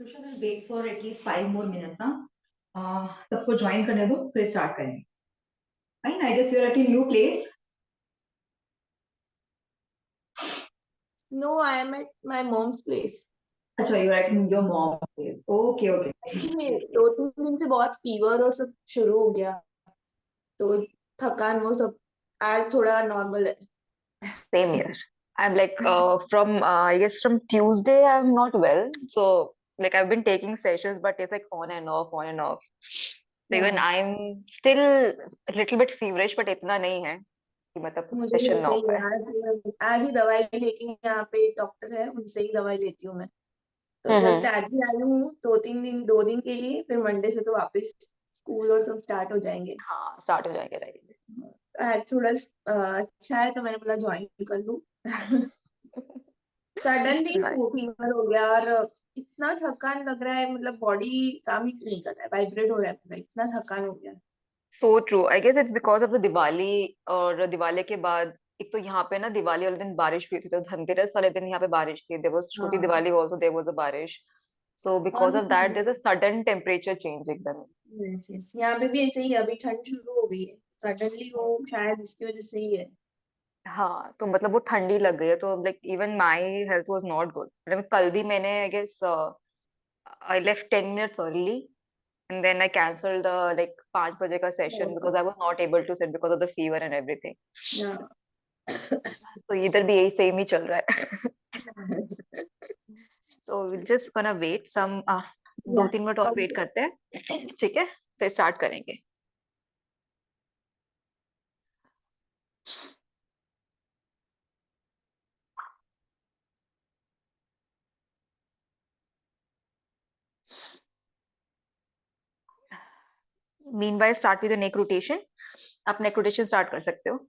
Tushar will wait for at least 5 more minutes. सबको join करने दो फिर स्टार्ट करेंगे. Fine, I guess you're at a new place. No, I am at my mom's place. अच्छा, you're at your mom's place. Okay, okay. में 2-3 दिन से बहुत फीवर और सब शुरू हो गया, तो थकान वो सब आज थोड़ा नॉर्मल है. Same here. I'm like from I guess from Tuesday I'm not well. So like I've been taking sessions, but it's like on and off, on and off. So even I'm still a little bit feverish, but इतना नहीं है कि मतलब मुझे भी session ना ऐसा हो ही है. पाए. आज ही दवाई लेके यहाँ पे डॉक्टर है, उनसे ही दवाई लेती हूँ मैं. तो जस्ट हम्म. आज ही आई हूँ 2-3 दिन के लिए, फिर मंडे से तो वापस स्कूल और सब स्टार्ट हो जाएंगे. हाँ, स्टार्ट हो जाएंगे, राइट. आज थोड़ा अच्छा है तो मैंने बोला ज्वाइन कर लूँ. Suddenly Nice. फीवर हो गया और इतना थकान लग रहा है, मतलब बॉडी काम ही नहीं कर रहा है, वाइब्रेट हो रहा है पूरा, इतना थकान हो गया. So true. I guess it's because of the Diwali और दिवाली के बाद एक तो यहाँ पे ना दिवाली वाले दिन बारिश हुई थी, तो धनतेरस वाले दिन यहाँ पे बारिश थी. There was छोटी हाँ. Diwali also there was a बारिश. So कौन because of सी? that there's a sudden temperature change एकदम. यस यस, यहाँ पे भी ऐसे ही है, अभी ठंड शुरू हो गई है सडनली, वो शायद उसकी वजह से ही है. हाँ, तो मतलब वो ठंडी लग गई है, तो like even my health was not good. मतलब कल भी मैंने I guess I left 10 minutes early and then I cancelled the like 5 बजे का session because I was not able to sit because of the fever and everything. Yeah. तो इधर भी यही सेम ही चल रहा है. तो जस्ट गोना वेट सम दो Yeah. तीन मिनट और वेट करते हैं, ठीक है, फिर स्टार्ट करेंगे. Meanwhile start with neck rotation. आप नेक रोटेशन स्टार्ट कर सकते हो.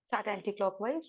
Start anti-clockwise.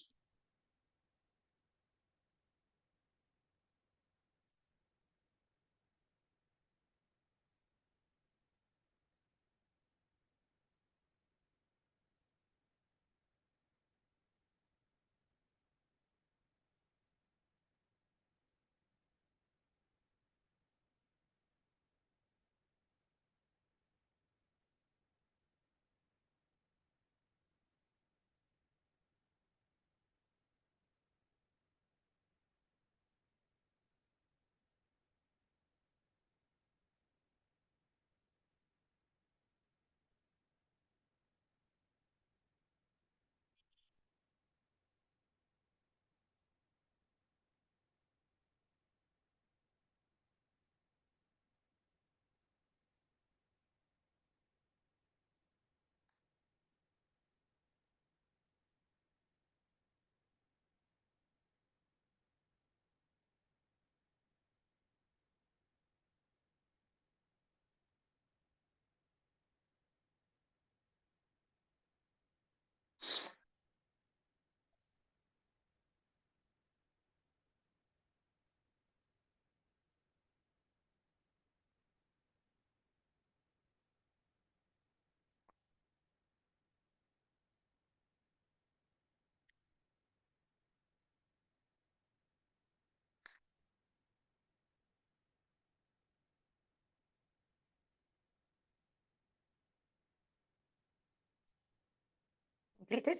completed.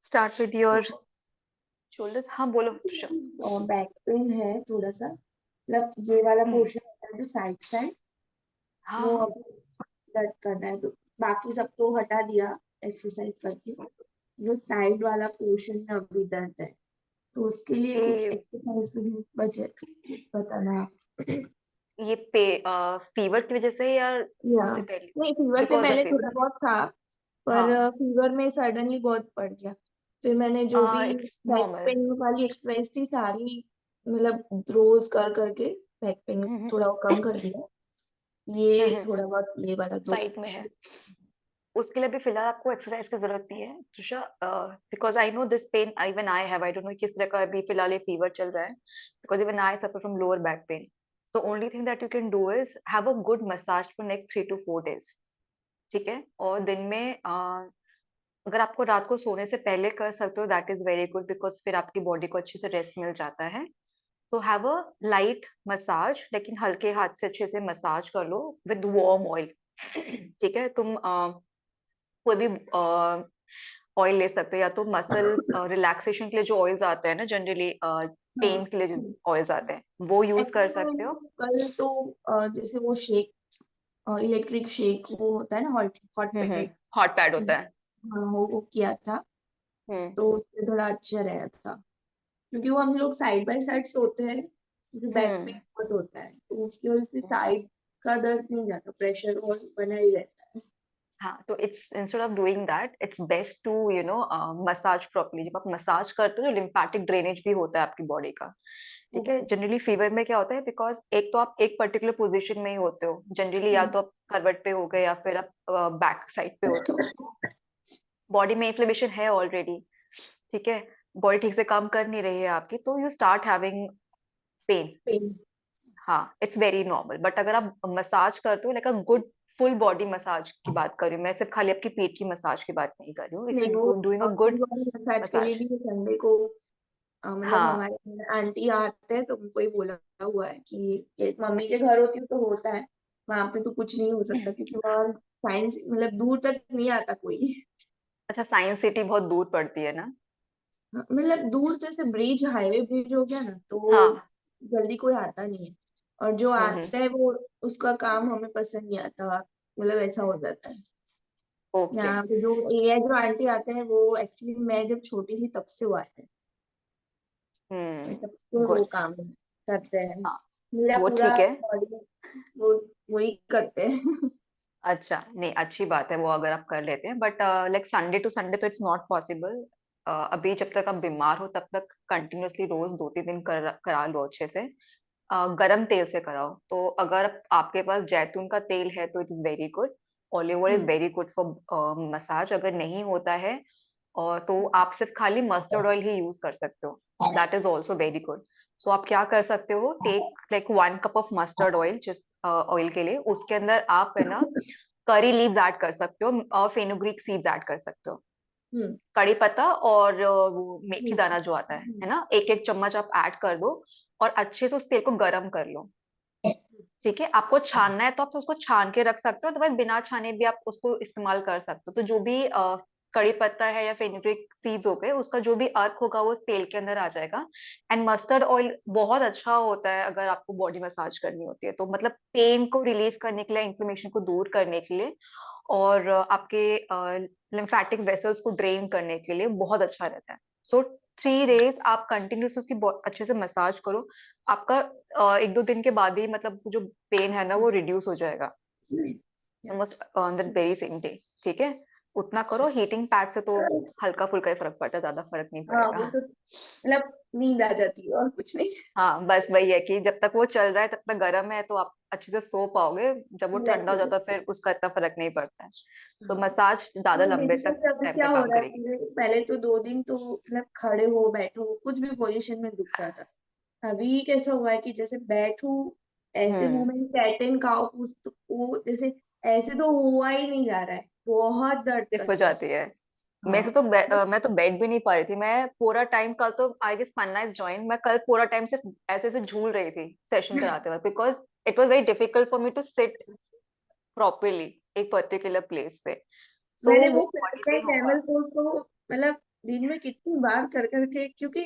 Start with your shoulders. हाँ बोलो त्रिशा. और बैक पेन है थोड़ा सा, मतलब ये वाला हम्म. पोर्शन होता है जो साइड साइड, हाँ वो हाँ. अभी दर्द कर रहा है, तो बाकी सब तो हटा दिया एक्सरसाइज करके, जो साइड वाला पोर्शन में अभी दर्द है, तो उसके लिए कुछ ये एक्सरसाइज भी बचे बताना है। ये फीवर की वजह से या या उससे पहले? नहीं, फीवर से बिकॉज ऑफ पहले फीवर. थोड़ा बहुत था, पर हाँ. फीवर में सडनली बहुत बढ़ गया। फिर मैंने जो भी इट्स बैक नॉर्मल. पेन वाली एक्सरसाइज थी सारी, मतलब रोज कर करके बैक पेन हम्म. थोड़ा कम कर दिया। ये हम्म. थोड़ा बहुत ये वाला दो साइड में है. उसके लिए भी फिलहाल आपको एक्सरसाइज की जरूरत नहीं है Trisha, because I know this pain, even I have, I don't know किस तरह का अभी फिलहाल ये फीवर चल रहा है, because even I suffer from lower back pain. तो only thing that you can do is have a good massage for next 3 to 4 days. ठीक है. और दिन में अगर आपको रात को सोने से पहले कर सकते हो that is very good, because फिर आपकी बॉडी को अच्छे से रेस्ट मिल जाता है. तो हैव अ लाइट मसाज, लेकिन हल्के हाथ से अच्छे से मसाज कर लो विद वार्म ऑयल. ठीक है. तुम कोई भी ऑयल ले सकते हो, या तो मसल रिलैक्सेशन के लिए जो ऑयल्स आते हैं ना जनरली, हाँ, पेन के लिए जो ऑयल्स आते हैं वो यूज कर एक्चुअली सकते मैंने हो. कल तो जैसे वो शेक, इलेक्ट्रिक शेक वो होता है ना, hot hot packet, hot pad होता है. हाँ वो किया था, हम्म. तो उससे थोड़ा अच्छा रहा था, क्योंकि वो हम लोग साइड बाय साइड सोते हैं, क्योंकि बैक हम्म. पेन बहुत होता है, तो उसकी वजह से साइड का दर्द नहीं जाता, प्रेशर और बना ही रहता है। हाँ, तो it's instead of doing that it's best to massage properly. जब आप मसाज करते हो तो लिम्फेटिक ड्रेनेज भी होता है आपकी बॉडी का. ठीक है. ओके। जनरली फीवर में क्या होता है, बिकॉज एक तो आप एक पर्टिकुलर पोजीशन में ही होते हो जनरली, या तो आप करवट पे हो गए या फिर आप बैक साइड पे होते हो. बॉडी में इन्फ्लेमेशन है ऑलरेडी. ठीक है. बॉडी ठीक से काम कर नहीं रही है आपकी, तो you start having pain. Pain. हाँ, इट्स वेरी नॉर्मल. बट अगर आप मसाज करते हो like a good full body massage की बात कर रही हूँ मैं, सिर्फ खाली आपकी पीठ की मसाज की बात नहीं कर रही हूँ. इफ नहीं, वो you doing a full good body massage के लिए मसाज. भी संडे को मतलब हाँ. हमारे आंटी आते हैं, तो उनको ही बोला हुआ है कि ये मम्मी के घर होती हूँ तो होता है, वहां पे तो कुछ नहीं हो सकता, क्योंकि वहाँ साइंस मतलब दूर तक नहीं आता कोई। अच्छा, साइंस सिटी बहुत दूर पड़ती है ना. मतलब दूर, जैसे ब्रिज, हाईवे ब्रिज हो गया ना, तो वो हाँ. जल्दी कोई आता नहीं है, और जो हम्म. आता है वो उसका काम हमें पसंद नहीं आता, मतलब ऐसा हो जाता है। ओके. यहाँ पे जो एरिया जो आंटी आते हैं, वो एक्चुअली मैं जब छोटी थी तब से वो आते हैं, तब से वो गुड. काम करते हैं, हाँ, मेरा वो पूरा ठीक है. बॉडी वो वही करते हैं। अच्छा, नहीं अच्छी बात है वो अगर आप कर लेते हैं, but like Sunday to Sunday तो इट्स नॉट पॉसिबल. अभी जब तक आप बीमार हो तब तक कंटिन्यूअसली रोज 2-3 दिन करा लो अच्छे से. गरम तेल से कराओ. तो अगर आपके पास जैतून का तेल है तो it is very good. Olive oil is very good for massage. अगर नहीं होता है और तो आप सिर्फ खाली मस्टर्ड ऑयल ही यूज कर सकते हो. That is also very good. So आप क्या कर सकते हो, take like 1 cup of mustard oil, जिस ऑयल के लिए उसके अंदर आप है ना करी लीव्स ऐड कर सकते हो और फेनुग्रीक सीड्स ऐड कर सकते हो. हम्म। कड़ी पत्ता और वो मेथी दाना जो आता है हम्म। ना, एक एक चम्मच आप ऐड कर दो और अच्छे से उस तेल को गर्म कर लो. ठीक है. आपको छानना है तो आप उसको छान के रख सकते हो, अदरवाइज बिना छाने भी आप उसको इस्तेमाल कर सकते हो. तो जो भी कड़ी पत्ता है या फेनुग्रीक सीड्स हो गए, उसका जो भी अर्क होगा वो तेल के अंदर आ जाएगा. एंड मस्टर्ड ऑयल बहुत अच्छा होता है अगर आपको बॉडी मसाज करनी होती है, तो मतलब पेन को रिलीव करने के लिए, इन्फ्लेमेशन को दूर करने के लिए, और आपके लिम्फेटिक वेसल्स को ड्रेन करने के लिए बहुत अच्छा रहता है. सो 3 days आप कंटिन्यूस उसकी अच्छे से मसाज करो. आपका 1-2 दिन के बाद ही मतलब जो पेन है ना वो रिड्यूस हो जाएगा almost on the very same day. ठीक है. उतना करो. हीटिंग पैड से तो हल्का फुल्का ही फर्क पड़ता है, ज्यादा फर्क नहीं हाँ, वो पड़ेगा. तो मतलब नींद आ जाती है और कुछ नहीं। हाँ, बस वही है कि जब तक वो चल रहा है तब तक गर्म है तो आप अच्छे से सो पाओगे. जब वो ठंडा हो Exactly. जाता है फिर उसका इतना फर्क नहीं पड़ता है. तो हाँ। मसाज ज्यादा तो लंबे तक बेसिकली अभी टाइम क्या तक हो काम रहा है, करेगी. पहले तो 2 दिन तो मतलब खड़े हो बैठो कुछ भी पोजीशन में दुख रहा था, अभी कैसा हुआ है कि जैसे बैठू, ऐसे हम्म. Movement cat and cow pose, तो वो जैसे ऐसे तो हुआ ही नहीं जा रहा है, बहुत दर्द स्टिफ कर हो रहा है। जाती है. हाँ। मैं तो बैठ भी नहीं पा रही थी. मैं पूरा टाइम कल तो I guess Panna is join, मैं कल पूरा टाइम सिर्फ ऐसे ऐसे झूल रही थी सेशन कराते वक्त, because it was very difficult for me to sit properly. एक पर्टिकुलर प्लेस पे। सो मैंने वो वो बॉडी करते पे हैं ही होगा। कैमल पोज को, मतलब दिन में कितनी बार कर करके, क्योंकि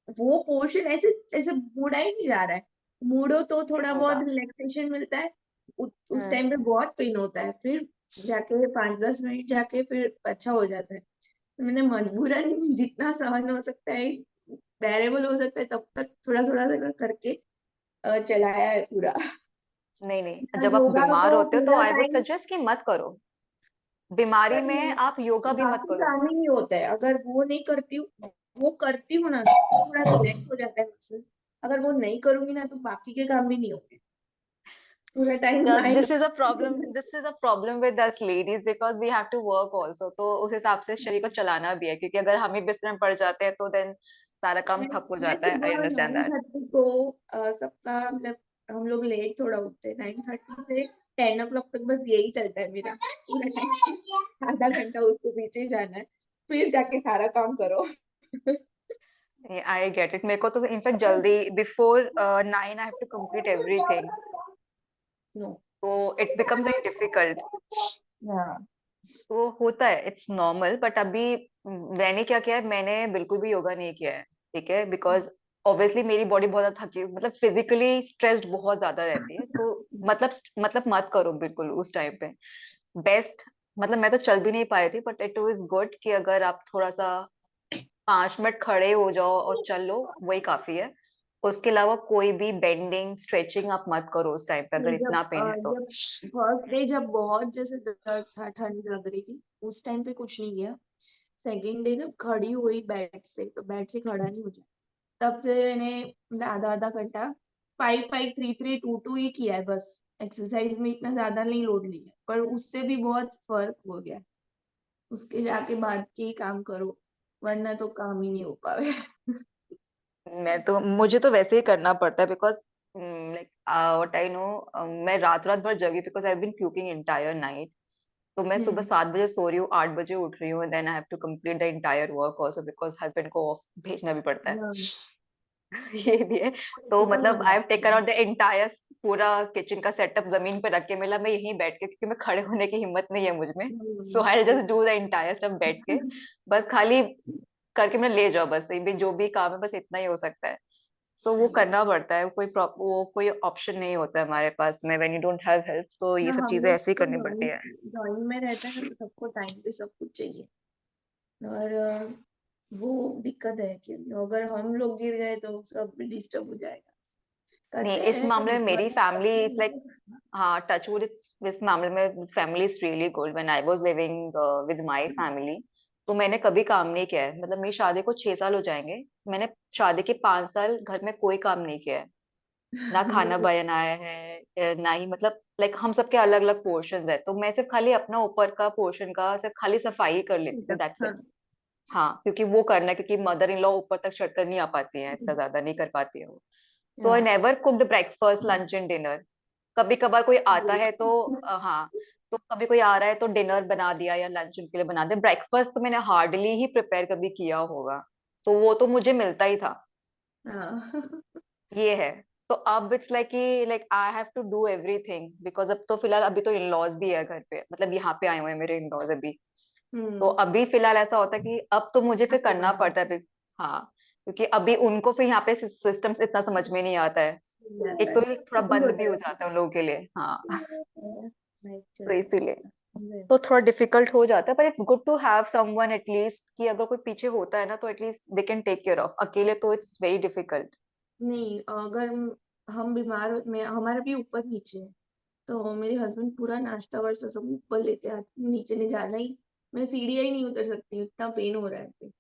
वो पोर्शन ऐसे ऐसे मुड़ा ही नहीं जा रहा है। मुड़ो तो नहीं थोड़ा बहुत होगा। रिलैक्सेशन मिलता है। उस हम्म। टाइम पे बहुत पेन होता है, फिर जाके 5-10 मिनट जाके फिर अच्छा हो जाता है। तो मैंने मजबूरन जितना सहन हो सकता है, बेरेबल हो सकता है, तब तक थोड़ा थोड़ा सा करके चलाया है पूरा। नहीं नहीं, और जब आप योगा बीमार तो होते हो तो पूरा आई वुड टाइम, सजेस्ट कि मत करो। बीमारी में आप योगा भी मत बाकी करो। काम ही नहीं होता है अगर वो नहीं करती हूँ। वो करती हूँ ना तो थोड़ा रिलैक्स हो जाता है मसल। अगर वो नहीं करूंगी ना तो बाकी के काम भी नहीं होंगे, पूरा time mind. This is a problem with us ladies because we have to work also, तो उस हिसाब से शरीर को चलाना भी है, क्योंकि अगर हम ही बिस्तर में पड़ जाते हैं तो देन सारा काम ठप हो मैं जाता है। आई सुबह अंडरस्टैंड नाइन दैट। थर्टी को सबका मतलब, हम लोग लेट थोड़ा उठते हैं, 9:30 से 10 o'clock तक बस यही चलता है मेरा पूरा टाइम। आधा घंटा उसके पीछे ही जाना है, फिर जाके सारा काम करो। I get it. मेरे को तो इनफैक्ट जल्दी before 9 I have to complete everything, no. तो इट बिकम्स वेरी डिफिकल्ट। हाँ। तो होता है, इट्स नॉर्मल। बट अभी मैंने क्या किया है, मैंने बिल्कुल भी योगा नहीं किया है। ठीक है, बिकॉज ऑब्वियसली मेरी बॉडी बहुत ज्यादा थकी, मतलब फिजिकली स्ट्रेस्ड बहुत ज्यादा रहती है, तो मतलब मत करो बिल्कुल उस टाइम पे। बेस्ट, मतलब मैं तो चल भी नहीं पा रही थी, बट इट वाज गुड कि अगर आप थोड़ा सा 5 मिनट खड़े हो जाओ और चल लो, वही काफी है। उसके अलावा कोई भी बेंडिंग स्ट्रेचिंग आप मत करो उस टाइम पे, अगर नहीं, इतना पेन है तो। जब फर्स्ट डे जब बहुत जैसे दर्द था, ठंड लग रही थी, उस टाइम पे कुछ नहीं किया। सेकेंड डे जब खड़ी हुई बेड से, तो बेड से खड़ा नहीं हो जाए, तब से मैंने मतलब आधा आधा घंटा 5-5-3-3-2-2 ही किया है बस। एक्सरसाइज में इतना ज्यादा नहीं लोड लिया, पर उससे भी बहुत फर्क हो गया। उसके जाके बाद के ही काम करो, वरना तो काम ही नहीं हो पावे। मुझे तो वैसे ही करना पड़ता है, because like what I know, मैं रात रात भर जगी, because I been puking entire night. तो मैं सुबह हम्म। 7 बजे सो रही हूँ, 8 बजे उठ रही हूँ, then I have to complete the entire work also, because husband को ऑफ भेजना भी पड़ता है। हाँ, ये भी है। तो डिफिकल्ट हो मतलब आई हैव जाता टेकन है। आउट द इंटायर पूरा किचन का सेटअप जमीन पे रख के, मिला मैं यहीं बैठ के, क्योंकि मैं खड़े होने की हिम्मत नहीं है मुझ में। सो आई सही। Just do the entire stuff बैठ के, बस खाली करके मैं ले जाओ, बस ये भी जो भी काम है बस इतना ही हो सकता है। सो वो सही। करना पड़ता है, वो कोई ऑप्शन नहीं होता है हमारे पास में, when you don't have help, तो ये ना, सब हम चीजें लोग ऐसे ही तो करनी पड़ती जॉइंट है। जॉइंट में रहता है ना, तो सबको टाइम पे सब कुछ चाहिए। और वो दिक्कत है कि अगर हम लोग गिर गए तो सब डिस्टर्ब हो जाएगा। नहीं, करते इस हैं मामले में मेरी मदद फैमिली करते इज लाइक, हैं। हाँ, टचवुड, इस मामले में family is really good. When I was living with my family, तो मैंने कभी काम नहीं किया है। मतलब मेरी शादी को 6 साल हो जाएंगे, मैंने शादी के 5 साल घर में कोई काम नहीं किया है। ना खाना बनाया है, ना ही, मतलब लाइक हम सबके अलग अलग पोर्शंस है, तो मैं सिर्फ खाली अपना ऊपर का पोर्शन का सिर्फ खाली सफाई कर लेती थी, दैट्स इट। हाँ। हाँ, क्योंकि वो करना है, क्योंकि मदर इन लॉ ऊपर तक चढ़कर नहीं आ पाती है, इतना ज्यादा नहीं कर पाती है वो। सो आई हाँ। Never cooked breakfast lunch and dinner. कभी कभार कोई आता है तो हाँ, तो कभी कोई आ रहा है तो डिनर बना दिया या लंच उनके लिए बना दिया। ब्रेकफास्ट तो मैंने हार्डली ही प्रिपेयर कभी किया होगा, तो वो तो मुझे मिलता ही था। हाँ। ये है। तो अब इट्स लाइक कि like I have to do everything, because अब तो फिलहाल अभी तो इन लॉज भी है घर पे, मतलब यहाँ पे आए हुए हैं मेरे इन लॉज अभी। तो हम्म। अभी फिलहाल ऐसा होता है कि अब तो मुझे फिर आपको करना करना पड़ता है हाँ, क्योंकि अभी उनको फिर यहाँ पे सिस्टम्स इतना समझ में नहीं आता है। आता एक है, तो ये थोड़ा चेंज हो बंद भी हो जाएगा। जाता है उन लोगों के लिए, हाँ। लाइफ तो चलता इसीलिए है। तो थोड़ा डिफिकल्ट हो जाता है, पर it's good to have someone at least, कि अगर कोई पीछे होता है ना तो at least they can take care of. अकेले तो इट्स वेरी डिफिकल्ट। नहीं, अगर हम बीमार में हमारा भी ऊपर नीचे है, तो मेरे हस्बैंड पूरा नाश्ता वाश्ता सब ऊपर लेते आते, नीचे नहीं जाना ही। मैं सीढ़ियाँ ही नहीं उतर सकती, इतना पेन हो रहा है फिर।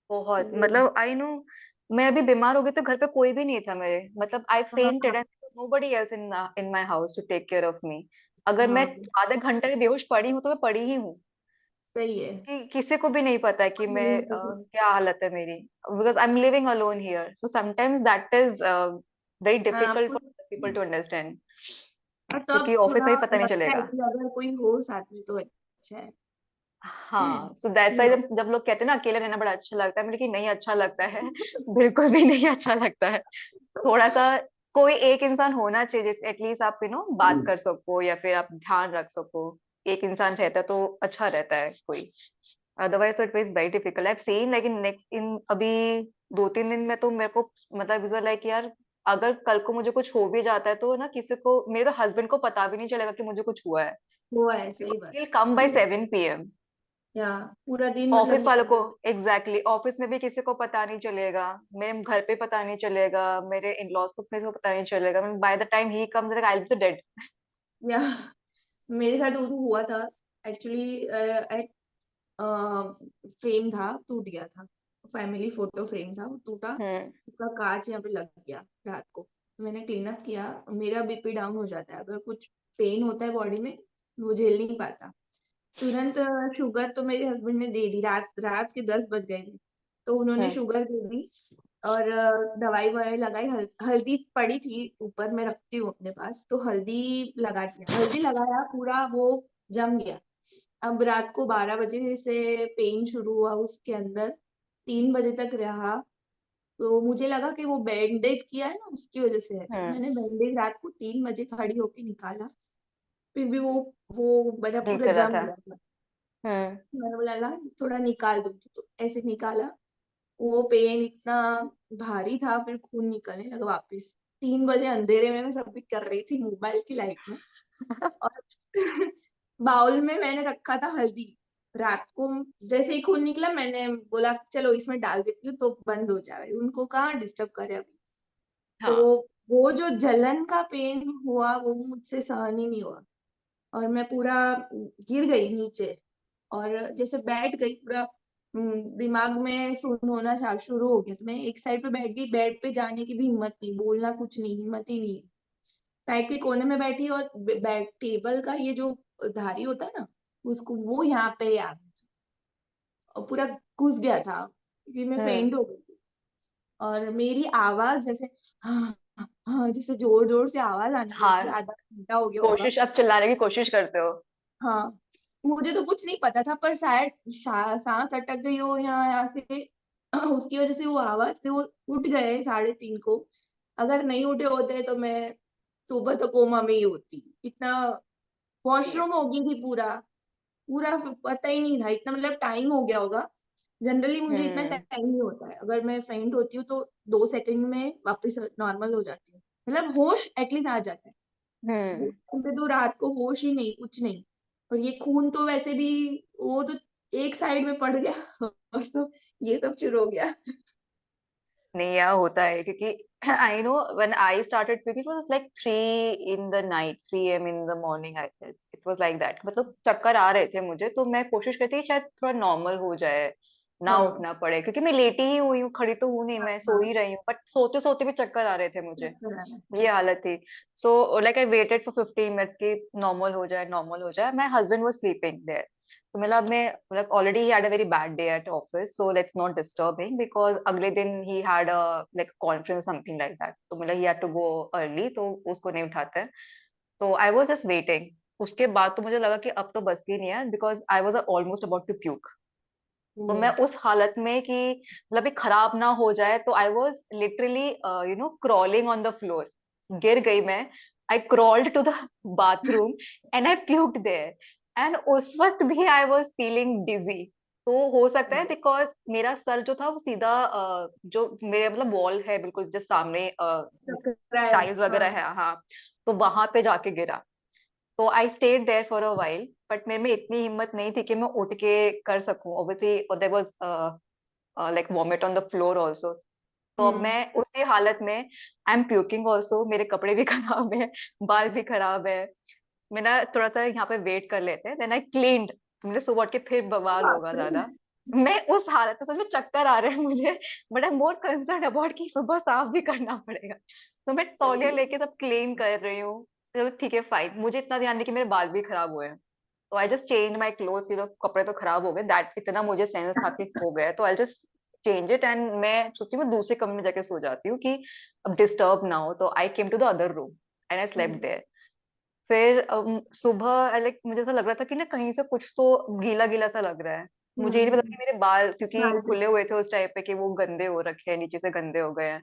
बहुत, तो मतलब आई नो, मैं अभी बीमार हो गई तो घर पे कोई भी नहीं था मेरे, मतलब आई फेंटेड हाँ। And nobody else in my house to take care of me. अगर मैं हाँ, आधे घंटे में बेहोश पड़ी हूँ तो मैं पड़ी ही हूँ, सही है। कि किसी को भी नहीं पता है कि मैं क्या हालत है मेरी, because I am living alone here, so sometimes that is very हाँ, डिफिकल्ट आपको। फॉर पीपल टू अंडरस्टैंड, और क्योंकि तब ऑफिस थोड़ा में भी पता नहीं लगता है चलेगा। कि अगर कोई हो साथ में तो अच्छा है। हाँ, सो दैट्स व्हाई जब लोग कहते हैं ना अकेले रहना बड़ा अच्छा लगता है, मेरे कि नहीं अच्छा लगता है। बिल्कुल भी नहीं अच्छा लगता है। थोड़ा सा कोई एक इंसान होना चाहिए जिससे एटलीस्ट आप बात कर सको या फिर आप ध्यान रख सको, एक इंसान रहता है तो अच्छा रहता है कोई, अदरवाइज तो it is very difficult. I have seen like in next in अभी 2-3 दिन में तो मेरे को मतलब इज लाइक यार, अगर कल को मुझे कुछ हो भी जाता है तो ना किसी को, मेरे तो हस्बैंड को पता भी नहीं चलेगा कि मुझे कुछ हुआ है, वो है, सही बिकॉज बात। He will come by 7 PM। या पूरा दिन मतलब ऑफिस वालों को, निकल। एग्जैक्टली ऑफिस में भी किसी को पता नहीं चलेगा, मेरे घर पे पता नहीं चलेगा, मेरे इन लॉज को किसी को पता नहीं चलेगा, by the time he comes I will be dead. या मेरे साथ वो तो हुआ था एक्चुअली। एट फ्रेम था, टूट गया था। फैमिली फोटो फ्रेम था, वो टूटा। हम्म। उसका कांच यहाँ पे लग गया रात को। मैंने क्लीन अप किया। मेरा बीपी डाउन हो जाता है अगर कुछ पेन होता है बॉडी में, वो झेल नहीं पाता। तुरंत शुगर तो मेरे हस्बैंड ने दे दी। रात रात के 10 बज गए थे, तो उन्होंने हम्म। शुगर दे दी। और दवाई ववाई लगाई। हल्दी पड़ी थी ऊपर, मैं रखती हूँ अपने पास, तो हल्दी लगा दिया। हल्दी लगाया, पूरा वो जम गया। अब रात को 12 बजे से पेन शुरू हुआ उसके अंदर, 3 बजे तक रहा। तो मुझे लगा कि वो बैंडेज किया है ना, उसकी वजह से है। तो हम्म। मैंने बैंडेज रात को 3 बजे खड़ी होके निकाला। फिर भी वो मेरा ठीक पूरा कर रहा जम था। गया था। हम्म। मैंने बोला ला थोड़ा निकाल दूँ, तो ऐसे निकाला। वो पेन इतना भारी था, फिर खून निकलने लगा वापस। 3 बजे अंधेरे में मैं सबमिट कर रही थी मोबाइल की लाइट में। और बाउल में मैंने रखा था हल्दी। रात को जैसे ही खून निकला, मैंने बोला चलो इसमें डाल देती हूँ तो बंद हो जाए, उनको कहाँ डिस्टर्ब करे अभी। तो हाँ। वो जो जलन का पेन हुआ, वो मुझसे सहन ही नहीं हुआ। और मैं पूरा गिर गई नीचे। और जैसे बैठ गई पूरा, दिमाग में सुन होना शुरू हो गया। तो मैं एक साइड पे बैठ गई, बेड पे जाने की भी हिम्मत नहीं, बोलना कुछ नहीं, हिम्मत ही नहीं। साइड के कोने में बैठी, और बेड टेबल का ये जो धारी होता है ना, उसको वो यहाँ पे आ गया और पूरा घुस गया था, क्योंकि मैं हम्म। फेंट हो गई थी। और मेरी आवाज जैसे हाँ हाँ हाँ, जैसे जोर जोर से आवाज आने लगी। हाँ, आधा घंटा हो गया होगा। कोशिश अब चिल्लाने की कोशिश करते हो। हाँ, मुझे तो कुछ नहीं पता था, पर शायद सांस अटक गई हो यहाँ से। उसकी वजह से वो आवाज से वो उठ गए 3:30 को। अगर नहीं उठे होते तो मैं सुबह तो कोमा में ही होती। इतना जी। वॉशरूम हो गई थी पूरा। पूरा पता ही नहीं था, इतना मतलब टाइम हो गया होगा। जनरली मुझे इतना हम्म। टाइम नहीं होता है। अगर मैं फेंट होती हूँ तो 2 सेकंड में वापस नॉर्मल हो जाती हूँ। मतलब होश एटलीस्ट आ जाता है। वो हम्म। टाइम पे तो रात को होश ही नहीं, कुछ नहीं। और ये खून तो वैसे भी, वो तो एक साइड में पड़ गया। और तो ये सब शुरू हो गया। नहीं, यह होता है क्योंकि I know when I started क्योंकि it was like 3 in the night, 3 AM in the morning, I it was like that, मतलब चक्कर आ रहे थे मुझे, तो मैं कोशिश करती थी शायद थोड़ा नॉर्मल हो जाए, ना हाँ उठना पड़े, क्योंकि मैं लेटी ही हुई हूँ, खड़ी तो हूँ नहीं, हाँ मैं सो हाँ। ही रही हूँ, बट सोते सोते भी चक्कर आ रहे थे मुझे, चक्कर आ रहा है। ये हालत थी। So like I waited for 15 minutes की नॉर्मल हो जाए, नॉर्मल हो जाए। My husband was sleeping there, तो मतलब मैं मतलब ऑलरेडी ही had a very bad day at office, so let's not disturb him, because अगले दिन ही had a like conference something like that, तो मतलब ही हैड टू गो अर्ली, तो उसको नहीं उठाते हैं। तो आई वाज जस्ट वेटिंग। उसके बाद तो मुझे लगा कि अब तो बस की नहीं है, because I was almost about to puke. तो मैं हम्म। उस हालत में कि मतलब ये खराब ना हो जाए, तो I was literally crawling on the floor, गिर गई मैं। I crawled to the bathroom and I puked there, and उस वक्त भी आई वॉज फीलिंग डिजी। तो हो सकता है बिकॉज मेरा सर जो था वो सीधा जो मेरे मतलब वॉल है बिल्कुल जस्ट सामने, चक्कर आया। टाइल्स वगैरह हाँ है, हाँ, तो वहां पे जाके गिरा। तो I stayed there for a while, but मेरे में इतनी हिम्मत नहीं थी कि मैं उठ के कर सकूं, obviously there was like vomit on the floor also. तो अब हम्म। मैं उसी हालत में आई एम प्यूकिंग ऑल्सो, मेरे कपड़े भी खराब है, बाल भी खराब है। मैं ना थोड़ा सा यहाँ पे वेट कर लेते हैं, देन आई क्लीन्ड। मुझे सुबह उठ के फिर बवाल बाप होगा रे। ज्यादा। मैं उस हालत में सच में चक्कर आ रहे हैं मुझे, but I am more concern about कि सुबह साफ भी करना पड़ेगा। तो मैं तौलिया लेके सब क्लीन कर रही हूँ। चलो ठीक है फाइन, मुझे इतना ध्यान नहीं कि मेरे बाल भी खराब हुए हैं। तो I just change my cloth, कपड़े तो खराब हो गए, दैट इतना मुझे सेंस था कि हो गया, तो I just change it, and मैं सोचती हूँ मैं दूसरे कमरे में जाके सो जाती हूँ कि अब डिस्टर्ब ना हो, तो I came to the other room and I slept hmm. There. फिर सुबह लाइक मुझे ऐसा लग रहा था कि ना कहीं से कुछ तो गीला गीला सा लग रहा है। मुझे ये नहीं पता हम्म। कि मेरे बाल क्योंकि बाल पे। खुले हुए थे उस टाइप पे कि वो गंदे हो रखे हैं, नीचे से गंदे हो गए हैं।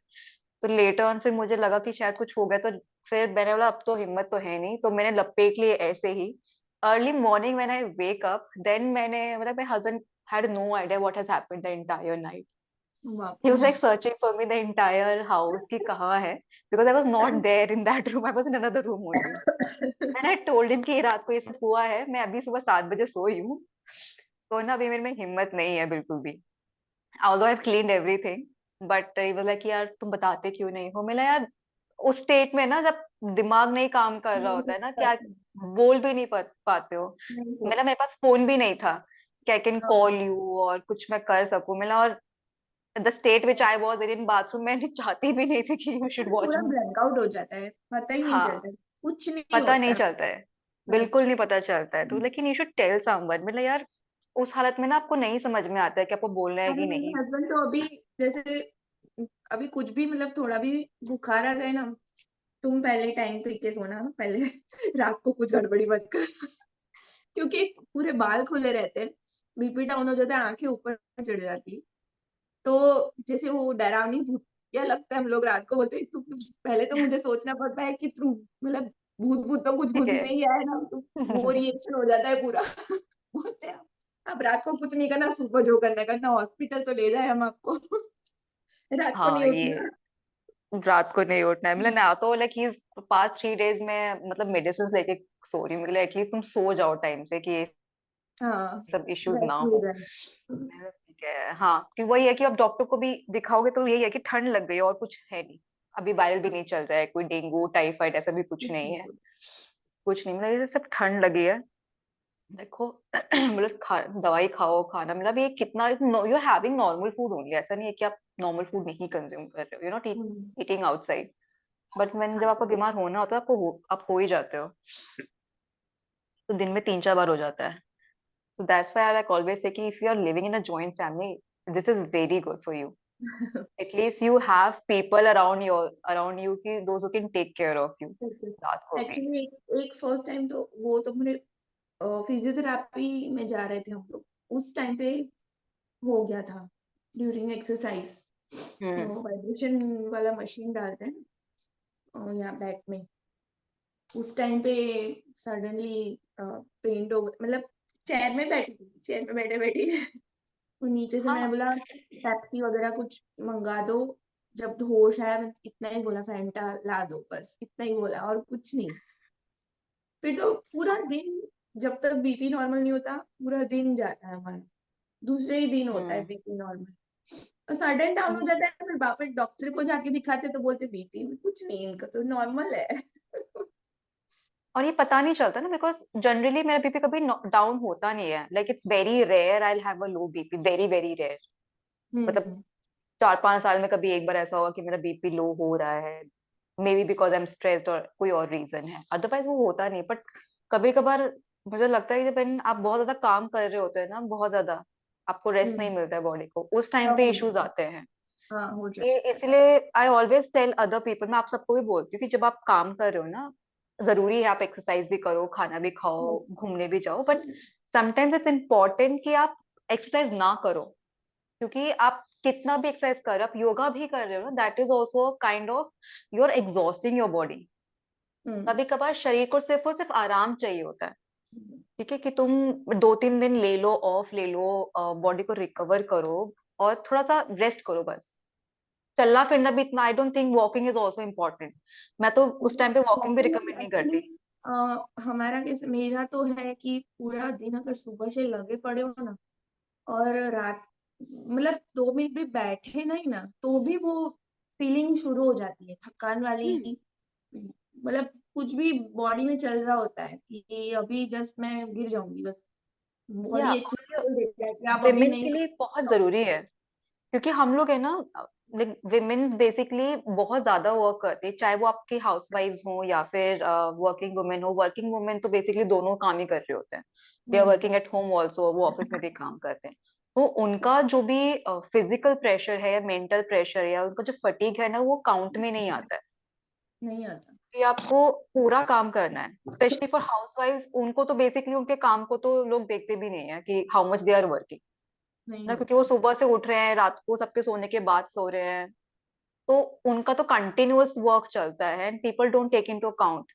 तो लेटर ऑन फिर मुझे लगा कि शायद कुछ हो गया, तो फिर मैंने बोला अब तो हिम्मत तो है नहीं, तो मैंने लपेट लिए ऐसे ही early morning when I wake up, then मैंने मतलब my husband had no idea what has happened the entire night. बाप He was रे। like searching for me the entire house कि कहाँ है, because I was not there in that room. I was in another room only. Then I told him कि रात को ये सब हुआ है, मैं अभी सुबह 7 बजे सोई हूँ, तो ना अभी मेरे में हिम्मत नहीं है बिल्कुल भी. Although I've cleaned everything, but he was like यार तुम बताते क्यों नहीं हो. मैंने यार उस स्टेट में ना जब दिमाग नहीं काम कर रहा नहीं होता है ना, क्या करते, बोल भी नहीं पाते हो. नहीं होता। मतलब मेरे पास फोन भी नहीं था कि आई कैन हाँ, कॉल यू और कुछ मैं कर सकूं. मतलब और the state which I was in bathroom, मैं चाहती भी नहीं थी कि यू शुड उसमें वॉच पूरा मी. ब्लैकआउट हो जाता है, पता ही नहीं हाँ, चलता है, कुछ नहीं पता होता नहीं है। चलता है, रात बिल्कुल नहीं पता चलता है. तो लेकिन यू शुड टेल समवन. मतलब यार उस हालत में ना आपको नहीं समझ में आता है कि आपको बोलना है अरे कि मेरे नहीं. हस्बैंड तो अभी जैसे अभी कुछ भी मतलब थोड़ा भी बुखार आ जाए ना, तुम पहले टाइम पे के सोना, पहले रात को कुछ गड़बड़ी मत कर। क्योंकि पूरे बाल खुले रहते हैं, बीपी डाउन हो जाता है, आंखें ऊपर चढ़ जाती है। तो जैसे वो डरावनी भूतिया लगता है, हम लोग रात को बोलते हैं, तू पहले तो मुझे सोचना पड़ता है कि तू मतलब भूत तो कुछ ठीक घुस है. नहीं आया ना, तो वो रिएक्शन हो जाता है पूरा। बोलते हैं अब रात को कुछ नहीं करना, सुबह जो करना हॉस्पिटल तो ले जाए हम आपको। रात को नहीं हाँ, उठना। ये रात को नहीं उठना है. मतलब ना तो लाइक ही पास्ट 3 days में मतलब मेडिसिन लेके सो रही हूँ. मतलब एटलीस्ट तुम सो जाओ टाइम से कि ये हाँ, सब इश्यूज ना रेस्ट मिल हो. जाए। मतलब ठीक है. हाँ, कि वही है कि अब डॉक्टर को भी दिखाओगे तो यही है कि ठंड लग गई है और कुछ है नहीं. अभी वायरल भी नहीं चल रहा है, कोई डेंगू टाइफाइड ऐसा भी कुछ कुछ नहीं नहीं है. बोला। कुछ नहीं. मतलब ये सब ठंड लगी है. देखो मतलब दवाई खाओ, खाना मतलब ये कितना you are having normal food only. ऐसा नहीं है कि आप नॉर्मल फूड नहीं कंज्यूम कर रहे हो. You not hmm, eating outside. But मैंने जब हाँ, आपको बीमार होना होता है आप हो ही जाते हो. तो दिन में 3-4 बार हो जाता है. So that's why I like always say कि if you are living in a joint family, this is very good for you. At least you have people around you कि those who can take care of you रात को भी. Actually एक first time तो वो तो मेरे physiotherapy में जा रहे थे हम लोग, उस टाइम पे हो गया था ड्यूरिंग एक्सरसाइज। हम्म. वो वाइब्रेशन वाला मशीन डालते हैं यहाँ बैक में, उस टाइम पे सडनली पेंट हो गया, मतलब चेयर में बैठी थी, चेयर में बैठे बैठी तो नीचे से मैंने हाँ. बोला पेप्सी वगैरह कुछ मंगा दो, जब होश आया मैं इतना ही बोला फैंटा ला दो, बस इतना ही बोला और कुछ नहीं। फिर तो पूरा दिन, जब तक बीपी नॉर्मल नहीं होता पूरा दिन जाता है हमारा, दूसरे ही दिन होता है हम्म. बीपी नॉर्मल, और सडन डाउन हो जाता है, फिर वापस डॉक्टर को जाके दिखाते तो बोलते बीपी में कुछ नहीं, इनका तो नॉर्मल है। और ये पता नहीं चलता ना, बिकॉज जनरली मेरा बीपी कभी डाउन होता नहीं है. Like it's very rare I have a low BP, very very rare. मतलब हम्म 4-5 साल में कभी एक बार ऐसा होगा कि मेरा बीपी लो हो रहा है. May be because I am stressed और कोई और रीजन है, अदरवाइज वो होता नहीं. बट कभी कभार मुझे लगता है कि जब आप बहुत ज्यादा काम कर रहे होते हैं ना, बहुत ज्यादा आपको रेस्ट नहीं हम्म, मिलता है बॉडी को, उस टाइम तब पे हो इश्यूज जाता है। आते हैं. हाँ हो ये जाता इसलिए I always tell other people, मैं आप सबको भी बोलती हूँ कि जब आप काम कर रहे हो ना, जरूरी है आप एक्सरसाइज भी करो, खाना भी खाओ, है। घूमने भी जाओ, बट समटाइम्स इट्स इम्पोर्टेंट कि आप एक्सरसाइज ना करो. क्योंकि आप कितना भी एक्सरसाइज कर रहे हो, आप योगा भी कर रहे हो ना, that is also kind of you are exhausting your body. Hmm कभी कभार शरीर को सिर्फ और सिर्फ आराम चाहिए होता है. ठीक है कि तुम 2-3 दिन ले लो, ऑफ ले लो, बॉडी को रिकवर करो और थोड़ा सा रेस्ट करो बस. चलना फिरना भी इतना, I don't think walking is also important. मैं तो उस टाइम पे वॉकिंग भी रिकमेंड नहीं एक्चुअली करती. हमारा कैसे, मेरा तो है कि पूरा दिन अगर सुबह से लगे पड़े हो ना, और रात मतलब 2 मिनट भी बैठे नहीं ना, तो भी वो फीलिंग शुरू हो जाती है थकान वाली, हम्म. मतलब कुछ भी बॉडी में चल रहा होता है कि अभी जस्ट मैं गिर जाऊंगी बस, या बॉडी एक और बोल देता है कि आप अभी विमेन नहीं के कर लिए बहुत पाओ। जरूरी है. क्योंकि हम लोग है ना, लाइक विमेन्स बेसिकली बहुत ज्यादा वर्क करते हैं, चाहे वो आपके हाउसवाइफ्स हो या फिर वर्किंग वुमेन हो. वर्किंग वुमेन तो बेसिकली दोनों काम ही कर रहे होते हैं. They are hmm working at home also, वो ऑफिस में भी काम करते हैं. तो उनका जो भी फिजिकल प्रेशर है या मेंटल प्रेशर है या उनका जो फटीग है ना, वो काउंट में नहीं आता है. नहीं आता। कि आपको पूरा काम करना है. स्पेशली फॉर हाउसवाइफ्स, उनको तो बेसिकली उनके काम को तो लोग देखते भी नहीं है कि how much they are working नहीं ना, क्योंकि होता। वो सुबह से उठ रहे हैं, रात को सबके सोने के बाद सो रहे हैं. तो उनका तो कंटिन्यूअस वर्क चलता है and people don't take into account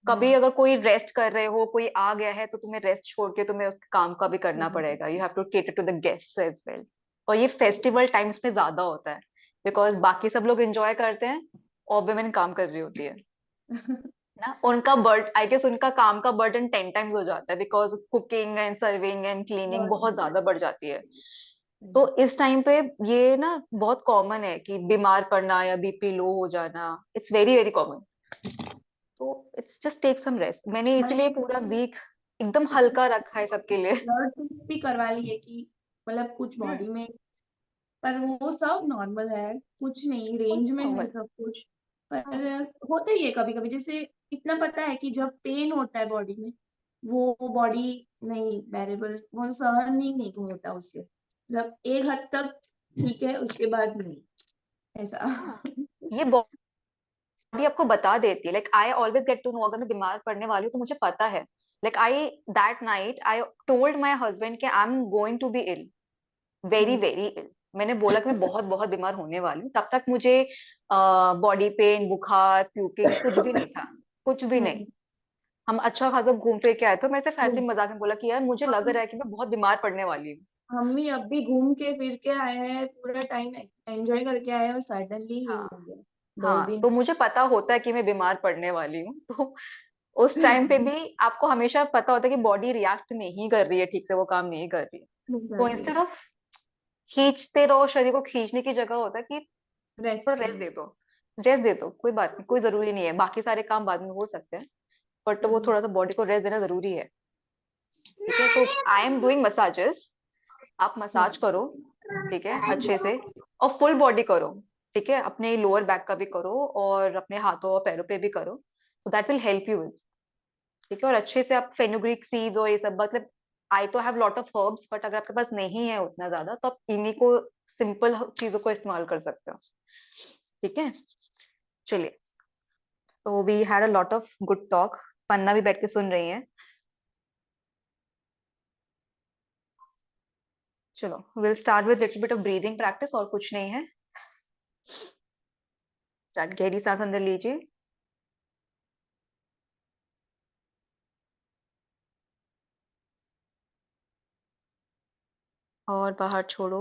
कभी हाँ अगर कोई रेस्ट कर रहे हो, कोई आ गया है, तो तुम्हें रेस्ट छोड़ के तुम्हें उसके काम का भी करना करना पड़ेगा। You have to cater to the guests as well. और ये फेस्टिवल टाइम्स में ज्यादा होता है, बिकॉज बाकी सब लोग एंजॉय करते हैं और वुमेन काम कर रही होती है पड़ेगा। ना। उनका बर्ड आई गेस उनका काम का बर्डन 10 टाइम्स हो जाता है, because cooking and serving and cleaning बहुत बहुत बहुत ज्यादा बढ़ जाती है। सही। तो इस टाइम पे ये ना बहुत कॉमन है कि बीमार पड़ना या बीपी लो हो जाना। It's very very common. तो it's just take some rest. मैंने इसीलिए मैंने पूरा वीक एकदम हल्का रखा है सबके लिए। ब्लड टेस्ट भी करवा ली है कि मतलब कुछ हम्म। बॉडी में, पर वो सब नॉर्मल है, कुछ नहीं, रेंज It's में है normal। सब कुछ। पर हाँ। होता ही है कभी कभी, जैसे इतना पता है कि जब पेन होता है बॉडी में, वो बॉडी नहीं बेरेबल, वो सहन ही नहीं होता उससे, मतलब एक हद तक ठीक है, उसके बाद नहीं, ऐसा। हाँ, ये बॉडी आपको बता देती है। Like I always get to know, अगर मैं बीमार पड़ने वाली हूँ तो मुझे पता है। Like I that night I told my husband कि I am going to be ill, very hmm, very ill. मैंने बोला कि मैं बहुत बहुत बीमार होने वाली हूँ। तब तक मुझे बॉडी पेन, बुखार, प्यूकिंग कुछ भी नहीं था, कुछ भी नहीं। हम्म, हम अच्छा खासा घूम फिर के आए थे। मैंने सिर्फ ऐसे ही हम्म। मजाक में बोला कि यार मुझे लग रहा है कि मैं बहुत बीमार पड़ने वाली हूँ। हम भी अब भी घूम के फिर के आए हैं, पूरा टाइम एंजॉय करके आए हैं, और सडनली ये हाँ। हो गया 2 दिन। हाँ, तो मुझे पता होता है कि मैं बीमार पड़ने वाली हूँ। तो उस टाइम पे भी आपको हमेशा पता होता है कि बॉडी रिएक्ट नहीं कर रही है ठीक से, वो काम नहीं कर रही है। नहीं कर तो रही इंस्टेड है, ऑफ खींचते रहो, शरीर को खींचने की जगह होता है कि रेस्ट थोड़ा रेस्ट करना दे दो। रेस्ट दे दो, कोई बात नहीं, कोई जरूरी नहीं है, बाकी सारे काम बाद में हो सकते हैं। बट वो चाहिए। थोड़ा सा बॉडी को रेस्ट देना जरूरी है। ठीक है, तो आई एम डूइंग मसाजेस। आप मसाज करो, ठीक है, अच्छे से। और फुल बॉडी करो, ठीक है, अपने लोअर बैक का भी करो और अपने हाथों और पैरों पे भी करो, तो that will help you with. ठीक है, और अच्छे से आप फेनुग्रीक सीड्स और ये सब, मतलब आई तो have lot of herbs, but अगर आपके पास नहीं है उतना ज्यादा तो आप इन्हीं को, सिंपल चीजों को इस्तेमाल कर सकते हो। ठीक है, चलिए। तो we had a lot of good talk. Panna भी बैठ के सुन रही है। चलो, will start with little bit of breathing practice, और कुछ नहीं है। स्टार्ट, गहरी सांस अंदर लीजिए और बाहर छोड़ो।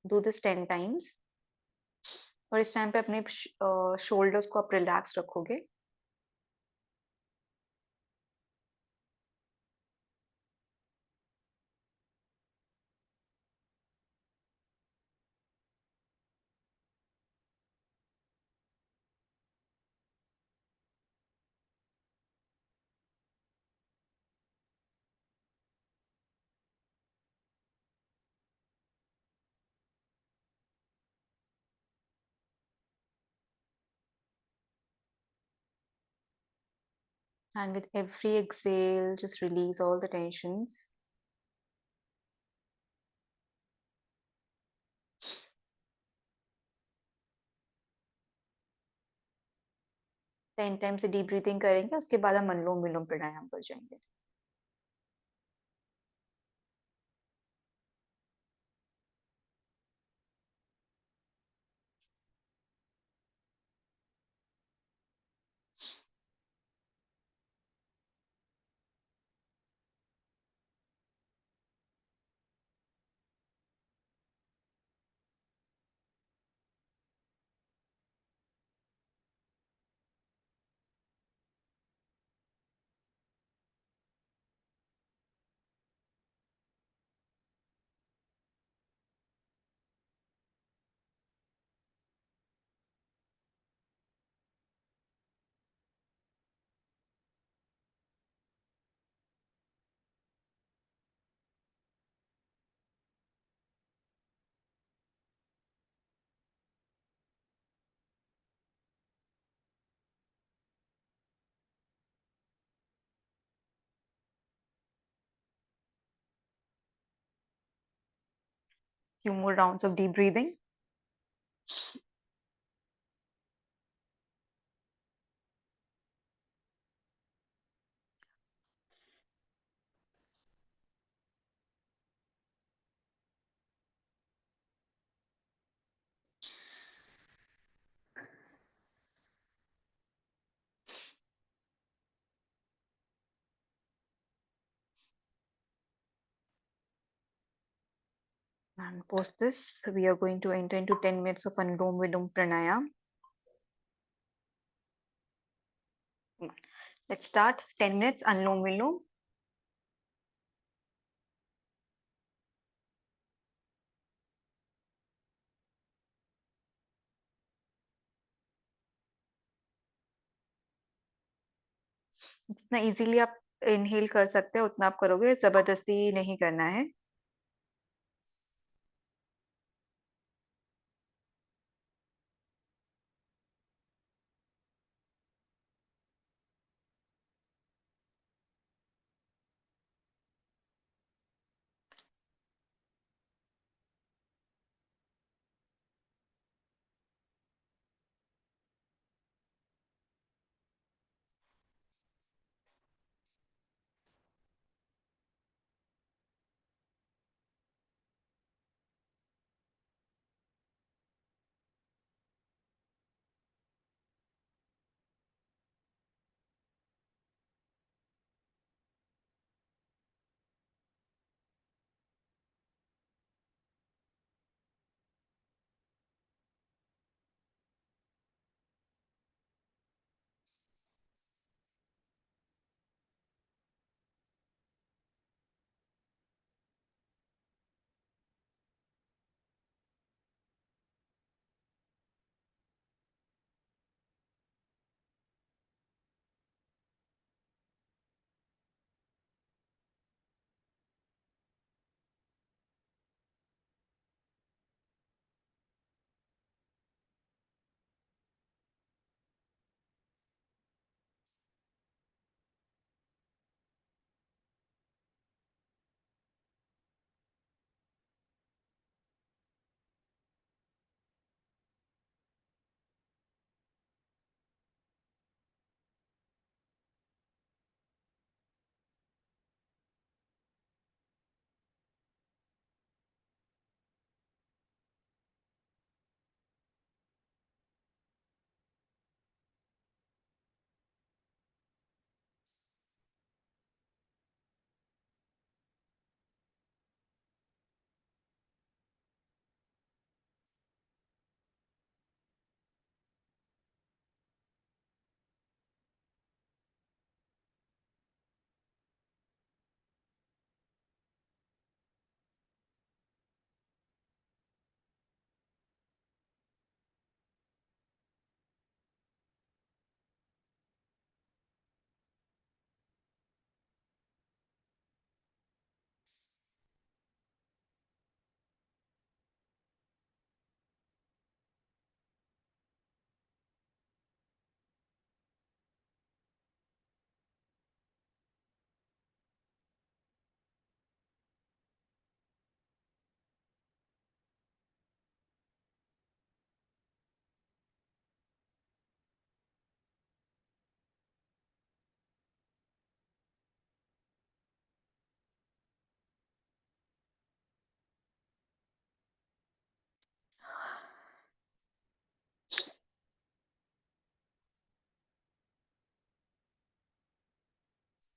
Do this 10 times. और इस टाइम पे अपने शोल्डर्स को आप रिलैक्स रखोगे। And with every exhale, just release all the tensions. 10 time से डीप ब्रीथिंग करेंगे, उसके बाद हम अनुलोम विलोम प्राणायाम कर जाएंगे। Few more rounds of deep breathing. And post this, we are going to enter into 10 minutes of Anulom Vilom Pranayam. Let's start. 10 minutes Anulom Vilom. जितना easily आप inhale कर सकते हैं उतना आप करोगे, जबरदस्ती नहीं करना है.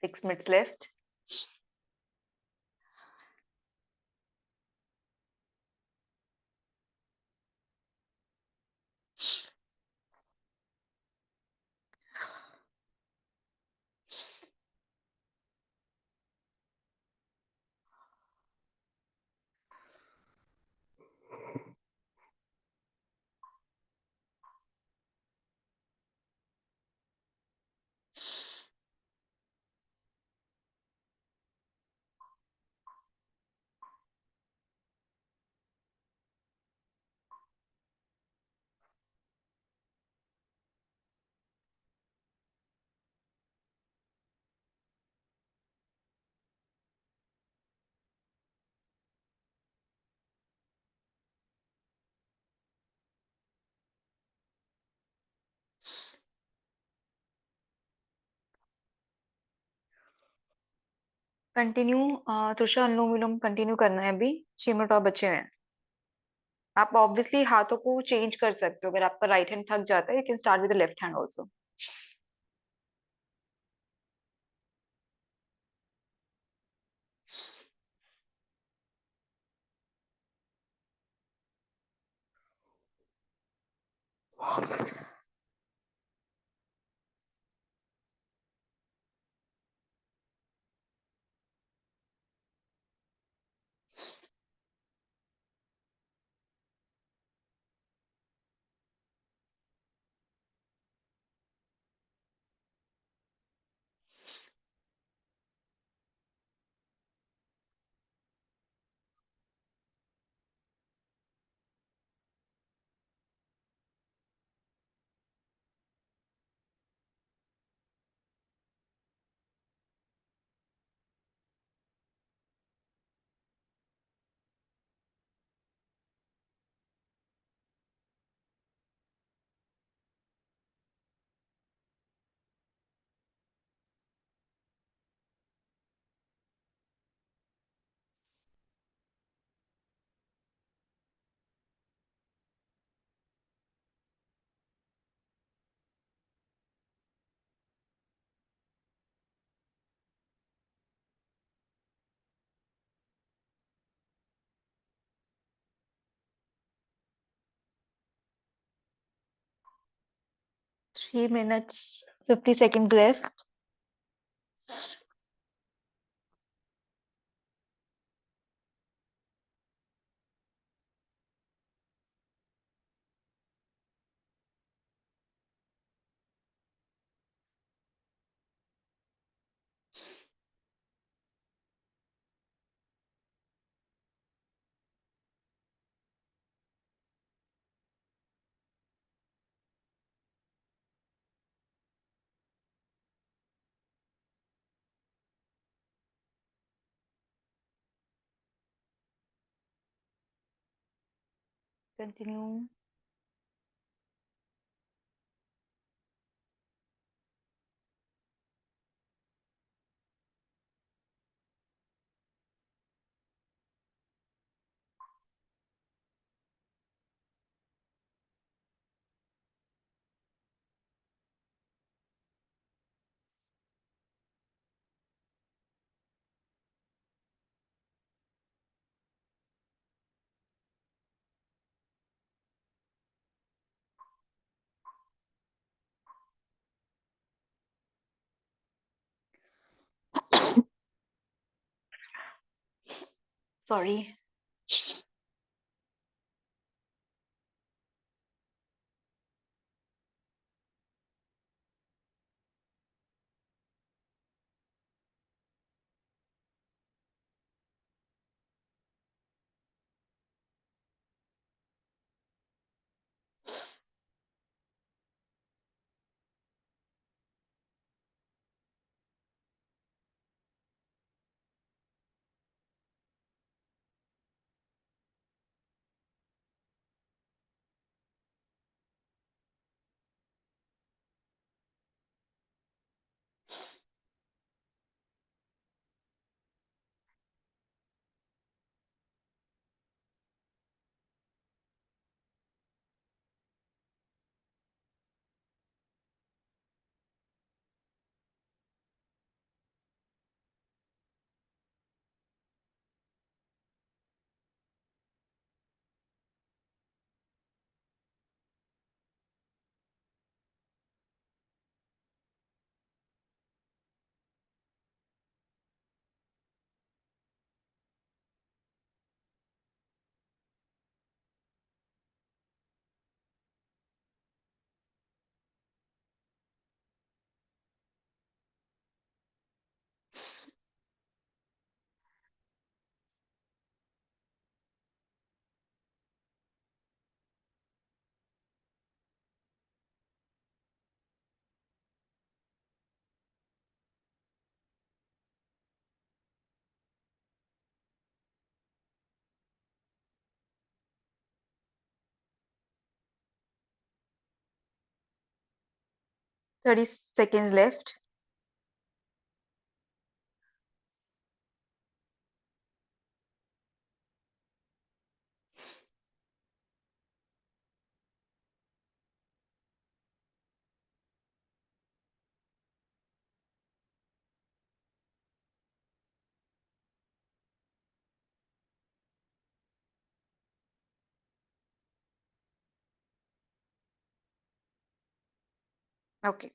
Six minutes left. Continue. Tushar, anulom vilom continue करना है अभी. 6 मिनट और बचे हैं. आप ऑब्वियसली हाथों को चेंज कर सकते हो. अगर आपका राइट हैंड थक जाता है, you can start with the left hand also. 3 minutes, 50 seconds left. 'Continue'. 'Sorry'. 30 seconds left. Okay,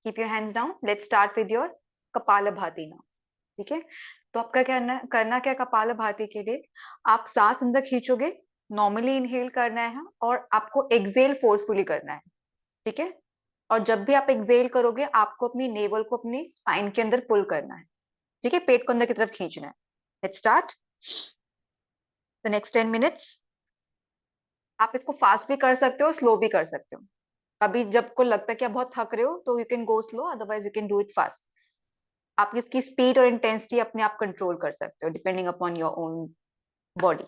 keep your hands down, let's start with your kapalbhati now. ठीक है, तो आपका करना क्या कपालभाति के लिए, आप सांस अंदर खींचोगे, नॉर्मली इनहेल करना है और आपको एक्सेल फोर्सफुली करना है। ठीक है, और जब भी आप एक्सेल करोगे आपको अपनी नेवल को अपनी स्पाइन के अंदर पुल करना है। ठीक है, पेट को अंदर की तरफ खींचना है। Let's start the next 10 minutes. आप इसको फास्ट भी कर सकते हो, स्लो भी कर सकते हो। कभी जब को लगता है कि आप बहुत थक रहे हो तो you can go slow, otherwise you can do it fast. आप इसकी स्पीड और इंटेंसिटी अपने आप कंट्रोल कर सकते हो depending upon your own body.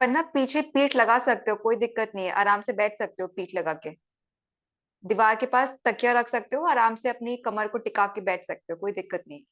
पर ना पीछे पीठ लगा सकते हो, कोई दिक्कत नहीं है, आराम से बैठ सकते हो पीठ लगा के। दीवार के पास तकिया रख सकते हो, आराम से अपनी कमर को टिका के बैठ सकते हो, कोई दिक्कत नहीं।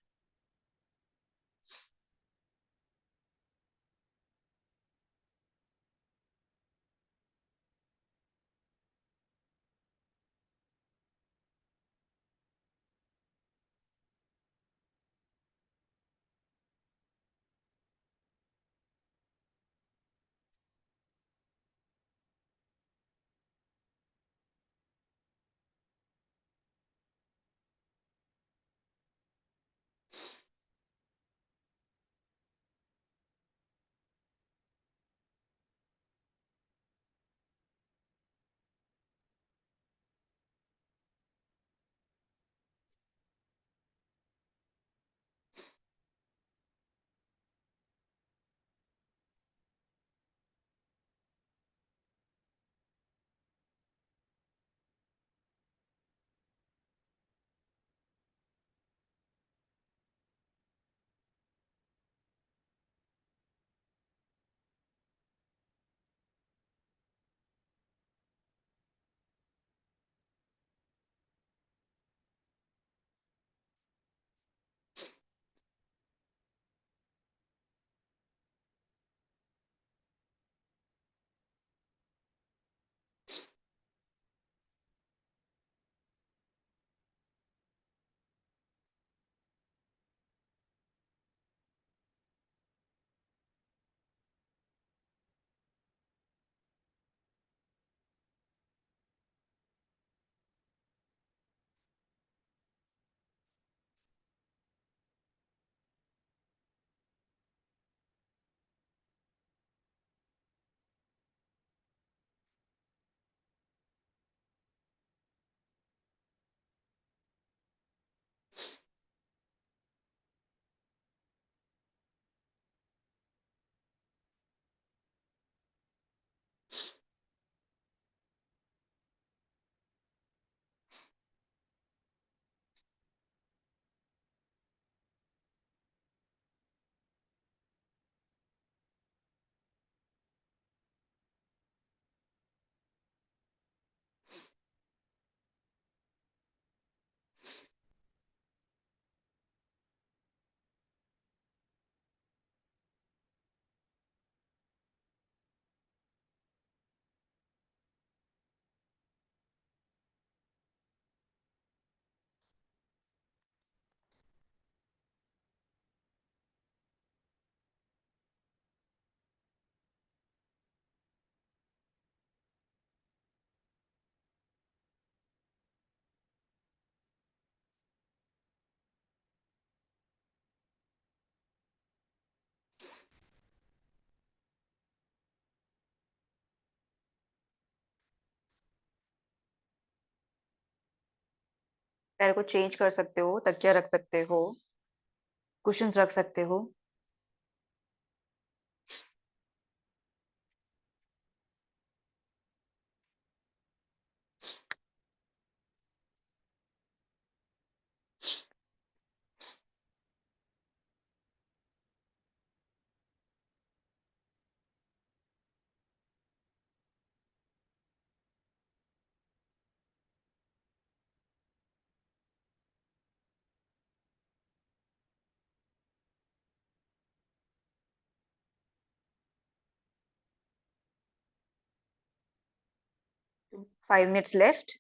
पैर को चेंज कर सकते हो, तकिया रख सकते हो, कुशन्स रख सकते हो। 5 minutes left.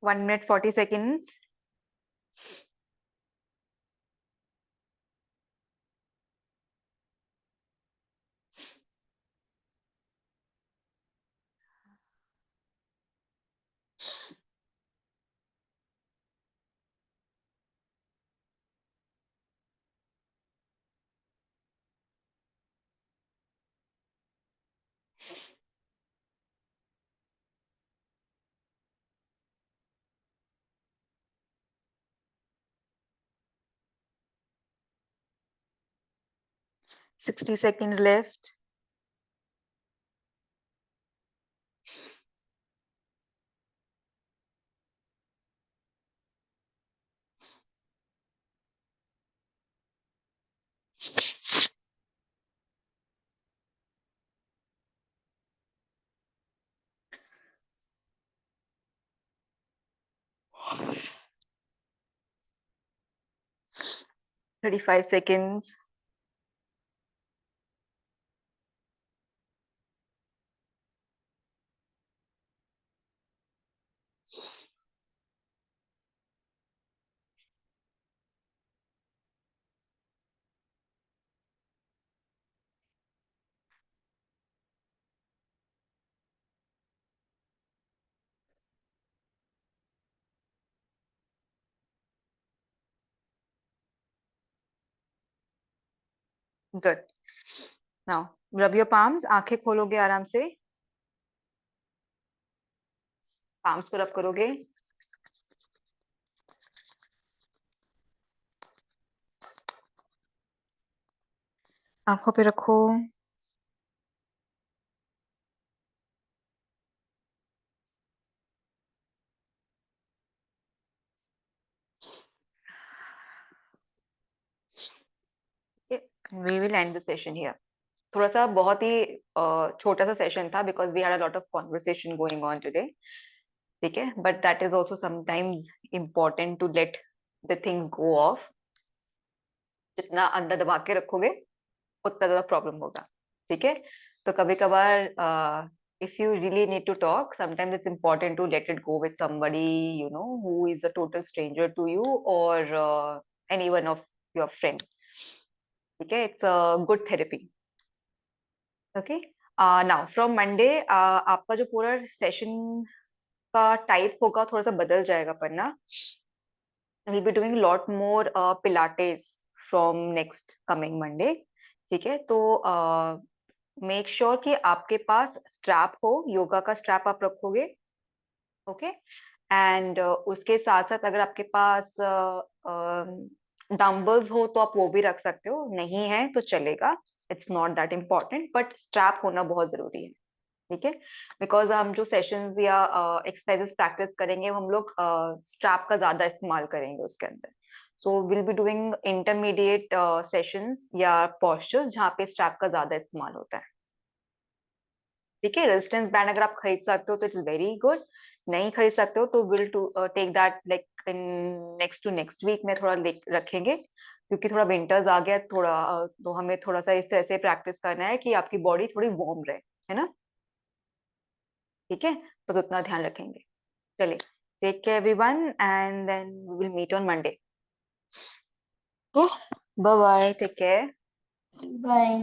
One minute 40 seconds. 60 seconds left. 35 seconds. Good. Now rub your palms. आंखें खोलोगे आराम से. palms को rub करोगे. आंखों पे रखो. We will end the session here. थोड़ा सा बहुत ही छोटा सा सेशन था because we had a lot of conversation going on today. ठीक है, but that is also sometimes important to let the things go off. जितना अंदर दबा के रखोगे उतना ज्यादा प्रॉब्लम होगा. ठीक है, तो कभी कभार if you really need to talk, sometimes it's important to let it go with somebody, you know, who is a total stranger to you, or any one of your friend. ठीक है, it's a good therapy. Okay. Now from Monday आपका जो पूरा session का type होगा थोड़ा सा बदल जाएगा. पर ना we'll be doing lot more pilates from next coming Monday. ठीक है, तो मेक श्योर कि आपके पास स्ट्रैप हो. योगा का स्ट्रैप आप रखोगे. ओके. एंड उसके साथ साथ अगर आपके पास डम्बल्स हो तो आप वो भी रख सकते हो. नहीं है तो चलेगा. It's not that important, but strap होना बहुत जरूरी है. ठीक है, बिकॉज हम जो सेशंस या एक्सरसाइजेस प्रैक्टिस करेंगे हम लोग स्ट्रैप का ज्यादा इस्तेमाल करेंगे उसके अंदर. So will be doing intermediate sessions या पोस्चर्स जहाँ पे स्ट्रैप का ज्यादा इस्तेमाल होता है. ठीक है, रेजिस्टेंस बैंड अगर आप खरीद सकते हो तो इट्स वेरी गुड. नहीं खरीद सकते हो तो will to take that like in next week में थोड़ा रखेंगे, क्योंकि थोड़ा विंटर्स आ गया थोड़ा. तो हमें थोड़ा सा इस तरह से प्रैक्टिस करना है कि आपकी बॉडी थोड़ी वार्म रहे, है ना. ठीक है, बस उतना ध्यान रखेंगे. चलिए, take care everyone and then we will meet on Monday. Bye bye, take care. Bye.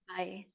Bye.